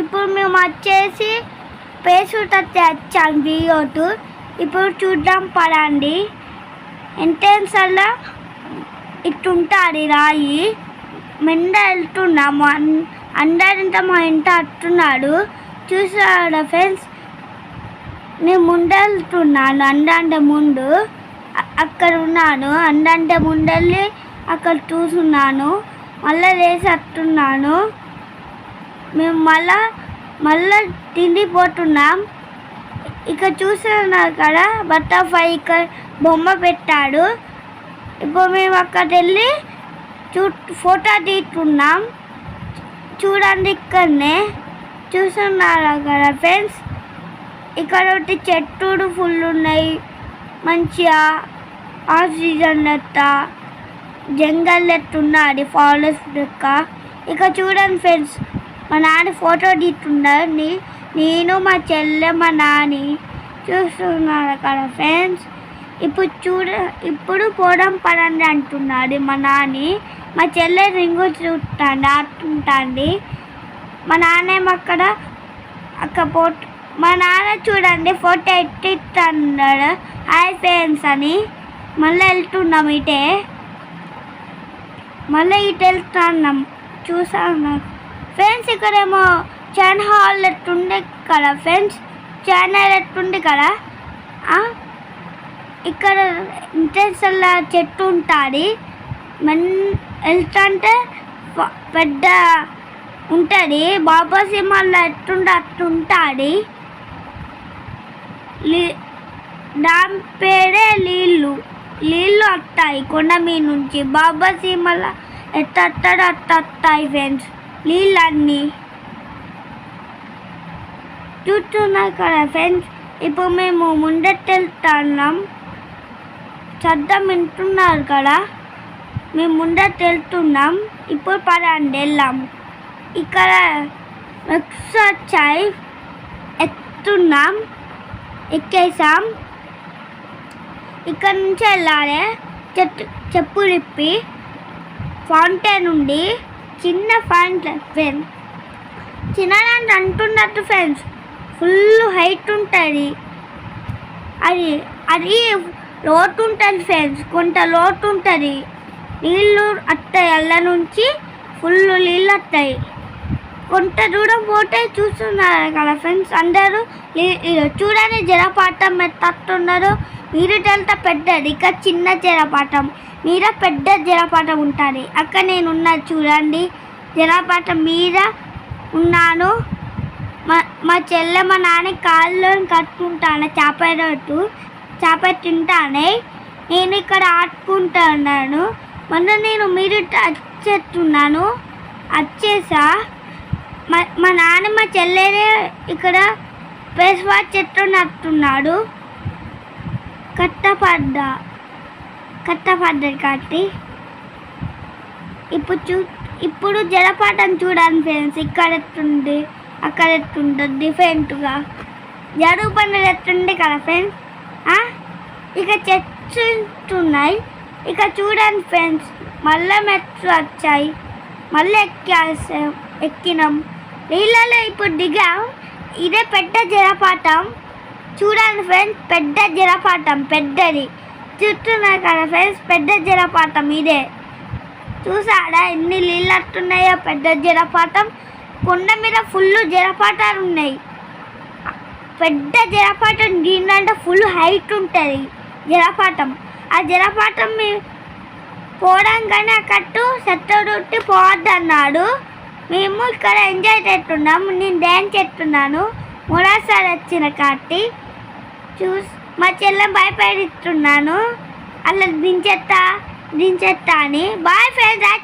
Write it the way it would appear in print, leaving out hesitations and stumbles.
ఇప్పుడు మేము వచ్చేసి పేసూట తెచ్చాను వీడియో టూర్. ఇప్పుడు చూద్దాం పడండి. ఎంట్రన్స్ అలా ఇట్టుంటుంది రాయి. మెండ వెళ్తున్నాము, అందరింత మా ఇంట అట్టున్నాడు. చూసారా ఫ్రెండ్స్, నేను ముందు వెళ్తున్నాను. అందంటే ముందు అక్కడ ఉన్నాను, అందంటే ముందెళ్ళి అక్కడ చూస్తున్నాను. మళ్ళీ లేచి అట్టున్నాను. మేము మళ్ళా తిండిపోతున్నాం. ఇక్కడ చూస్తున్నారు కదా బటర్ఫ్లై, ఇక్కడ బొమ్మ పెట్టాడు. ఇప్పుడు మేము అక్కడికి వెళ్ళి ఫోటో తీస్తున్నాం. చూడండి, ఇక్కడనే చూస్తున్నారు కదా ఫ్రెండ్స్. ఇక్కడ ఒకటి చెట్టుడు ఫుల్ ఉన్నాయి, మంచిగా ఆక్సిజన్ లెక్క, జంగల్ లెక్క ఉన్నది, ఫారెస్ట్ లెక్క. ఇక్కడ చూడండి ఫ్రెండ్స్, మా నాన్న ఫోటో తీస్తున్నారు. నేను మా చెల్లె మా నాని చూస్తున్నారు కదా ఫ్రెండ్స్. ఇప్పుడు పోవడం పడండి అంటున్నాడు మా నాని. మా చెల్లె రింగు చూస్తాండి, ఆడుతుంటుంది. మా నాన్నేమో అక్కడ మా నాన్న చూడండి ఫోటో ఎట్టిస్తున్నాడు హాయ్ ఫ్రెండ్స్ అని. మళ్ళీ వెళ్తున్నాం ఇటే, మళ్ళీ ఇటు వెళ్తున్నాం. చూసాను ఫ్రెండ్స్, ఇక్కడేమో చాన్ హాల్ ఎట్టుండే కదా ఫ్రెండ్స్, ఛానల్ ఎట్టుండే కదా. ఇక్కడ ఇంటెన్సల్లా చెట్టు ఉంటుంది. వెళ్తుంటే పెద్ద ఉంటుంది. బాబా సినిమాల్లో ఎట్టుంటే అట్టుంటుంది. దాని పేరే నీళ్ళు వస్తాయి కొండ మీద నుంచి. బాబా సినిమాలో ఎట్టస్తాడో అట్టస్తాయి ఫ్రెండ్స్ నీళ్ళన్నీ. చూస్తున్నాయి కదా ఫ్రెండ్స్. ఇప్పుడు మేము ముందెట్టు వెళ్తున్నాం. శబ్దం వింటున్నారు కదా, మేము ముందెట్టు వెళ్తున్నాం. ఇప్పుడు పదండి వెళ్దాం. ఇక్కడ వచ్చాయి, ఎక్కుతున్నాం, ఎక్కేసాం. ఇక్కడ నుంచి వెళ్ళాలి. చెప్పులు ఇప్పి ఫౌంటైన్ ఉంది, చిన్న ఫౌంటైన్ ఫ్రెండ్స్. చిన్నదాన్ని అంటున్నట్టు ఫ్రెండ్స్, ఫుల్ హైట్ ఉంటుంది. అది లోటు ఉంటుంది ఫ్రెండ్స్, కొంత లోటు ఉంటుంది. నీళ్ళు వస్తాయి, అల్ల నుంచి ఫుల్ నీళ్ళు వస్తాయి. కొంత దూరం పోతే చూస్తున్నారు కదా ఫ్రెండ్స్ అందరూ. చూడండి జలపాతం ఎత్తున్నారు. మీరు వెళ్తే పెద్దది, ఇక్కడ చిన్న జలపాతం, మీద పెద్ద జలపాతం ఉంటుంది. అక్కడ నేను ఉన్నాను చూడండి, జలపాతం మీద ఉన్నాను. మా చెల్లె మా నాన్న కాళ్ళు కట్టుకుంటాను, చేప తింటానే. నేను ఇక్కడ ఆడుకుంటున్నాను. మొన్న నేను మీరు వచ్చేస్తున్నాను, వచ్చేసా. మా నాన్న మా చెల్లెనే ఇక్కడ పేస్వా చెట్టు నట్టున్నాడు. కట్టపడ్డది కట్టి. ఇప్పుడు జలపాతం చూడండి ఫ్రెండ్స్, ఇక్కడ ఎట్టుంది, అక్కడ ఎట్టుంటుంది డిఫరెంట్గా. జరుగు పండుగ ఎట్టుంది కదా ఫ్రెండ్స్. ఇక చెట్లు ఉన్నాయి. ఇక చూడండి ఫ్రెండ్స్, మళ్ళీ మెట్లు వచ్చాయి, మళ్ళీ ఎక్కినాం నీళ్ళలో. ఇప్పుడు దిగాం. ఇదే పెద్ద జలపాతం చూడండి ఫ్రెండ్స్, పెద్ద జలపాతం, పెద్దది. చూస్తున్నారు కదా ఫ్రెండ్స్, పెద్ద జలపాతం ఇదే. చూసాడా ఎన్ని నీళ్ళు వస్తున్నాయో. పెద్ద జలపాతం, కొండ మీద ఫుల్ జలపాతాలు ఉన్నాయి. పెద్ద జలపాతం, దీనికంటే ఫుల్ హైట్ ఉంటుంది జలపాతం. ఆ జలపాతం పోవడంగానే అక్కట్టు సెట్టొట్టి పోవద్దు అన్నాడు. మేము ఇక్కడ ఎంజాయ్ చేస్తున్నాము. నేను డ్యాన్స్ చేస్తున్నాను, మూడోసారి వచ్చిన కాబట్టి. మా చెల్లె భయపడిస్తున్నాను, అలా దించేస్తా అని. Bye friends.